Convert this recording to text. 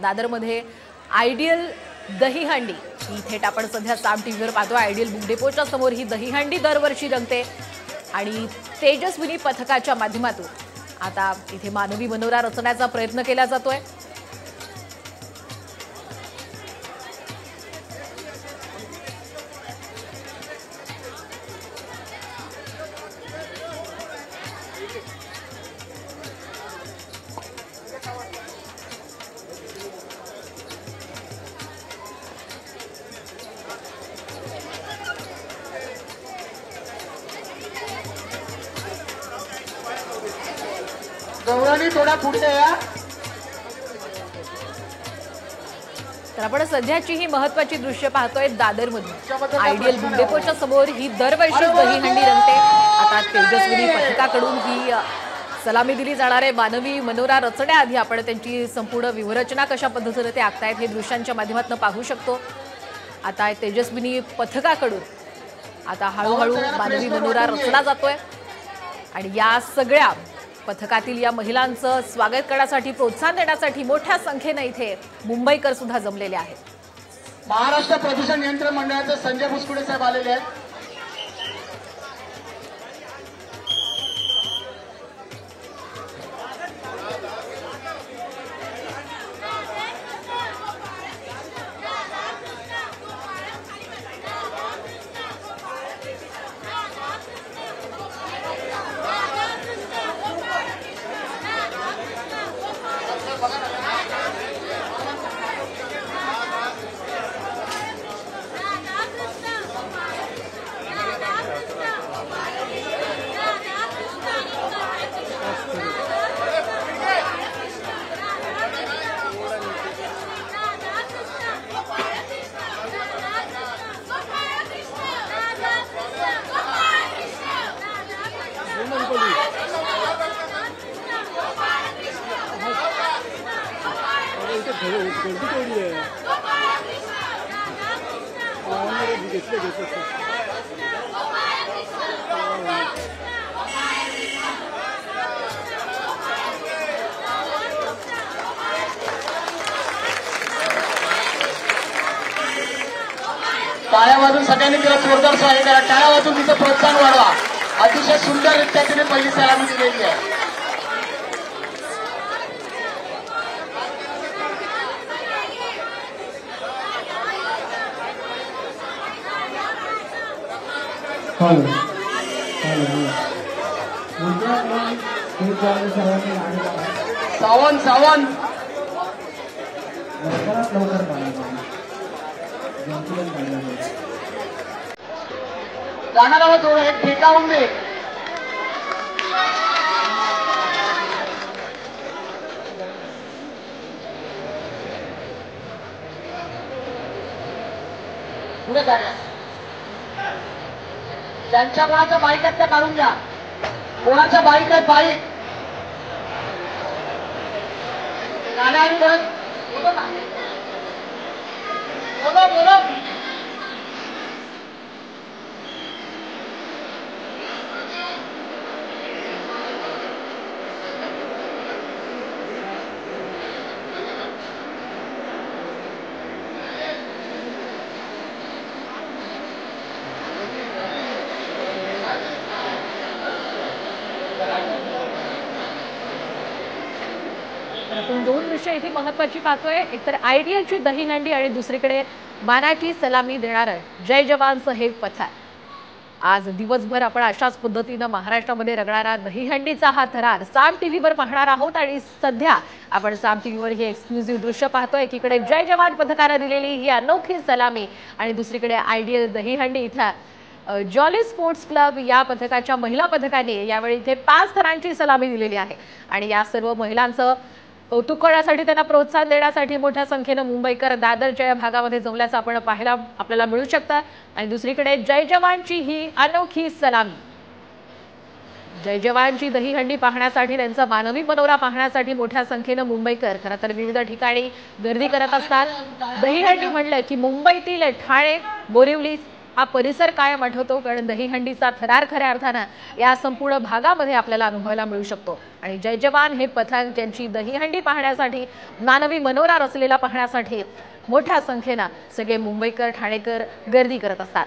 दादरमध्ये आयडियल दहीहंडी ही थेट आपण सध्या साम टीव्हीवर पाहतो। आयडियल बुक डेपोच्या समोर ही दहीहंडी दरवर्षी रंगते आणि तेजस्विनी पथकाच्या माध्यमातून आता इथे मानवी मनोरा रचण्याचा प्रयत्न केला जातोय। गौरवनी थोडा पुढे या। तर आपण सध्याची ही महत्त्वाची दृश्य पाहतोय दादरमध्ये आयडियल बुक डेपोच्या समोर ही दरवर्षी दहीहंडी रंगते। आता तेजस्विनी पथकाकडून ही सलामी दिली जाणार आहे। मानवी मनोरा रचण्याआधी आपण त्यांची संपूर्ण व्यूहरचना कशा पद्धतीने ते आखतायत हे दृश्यांच्या माध्यमातून पाहू शकतो। आता तेजस्विनी पथकाकडून आता हळूहळू मानवी मनोरा रचला जातोय आणि या सगळ्या पथकातील या महिलांचं स्वागत करण्यासाठी प्रोत्साहन देण्यासाठी मोठ्या संख्येने इथे मुंबईकर सुद्धा जमलेले आहेत। महाराष्ट्र प्रदूषण नियंत्रण मंडळाचे संजय भुसकुडे साहेब आलेले आहेत। टाळ्या वाजून सगळ्यांनी तिला जोरदार स्वागत करा। टाळ्या वाजून तिचं प्रोत्साहन वाढवा। अतिशय सुंदररित्या तिने पहिली सलामी दिलेली आहे। सावंत सावंत जाणारा थोडं एक ठेकावून दे। पुढे जाण्या ज्यांच्या कोणाच्या बाईक आहेत त्या काढून घ्या। कोणाच्या बाईक आहेत बाईक गाड्या आणि बोलो बोलो। आपण दोन दृश्य इथे महत्त्वाची पाहतोय। एकतर आयडियलची दहीहंडी आणि दुसरीकडे मानाची सलामी देणारं जय जवानचं हे पथक। आज दिवसभर आपण अशाच पद्धतीने महाराष्ट्रामध्ये रंगणारा दहीहंडीचा हा थरार साम टीव्हीवर पाहणार आहोत आणि सध्या आपण साम टीव्हीवर हे एक्सक्लुझिव्ह दृश्य पाहतोय। एकीकडे जय जवान पथकाने दिलेली ही अनोखी सलामी आणि दुसरीकडे आयडियल दहीहंडी इथं जॉली स्पोर्ट्स क्लब या पथकाच्या महिला पथकाने यावेळी इथे 5 थरांची सलामी दिलेली आहे आणि या सर्व महिलांचं कौतुक करण्यासाठी त्यांना प्रोत्साहन देण्यासाठी मोठ्या संख्येने मुंबईकर दादरच्या या भागामध्ये जमल्याचं आपण पाहायला आपल्याला मिळू शकतं। आणि दुसरीकडे जय जवानची ही अनोखी सलामी, जय जवानची दहीहंडी पाहण्यासाठी त्यांचा मानवी मनोरा पाहण्यासाठी मोठ्या संख्येने मुंबईकर खरं तर विविध ठिकाणी गर्दी करत असतात। दहीहंडी म्हणलं की मुंबईतील ठाणे, बोरिवली, हा परिसर कायम आठवतो, कारण दहीहंडीचा थरार खऱ्या अर्थानं या संपूर्ण भागामध्ये आपल्याला अनुभवायला मिळू शकतो। आणि जय जवान हे पथक त्यांची दहीहंडी पाहण्यासाठी, मानवी मनोरा रचलेला पाहण्यासाठी मोठ्या संख्येने सगळे मुंबईकर ठाणेकर गर्दी करत असतात।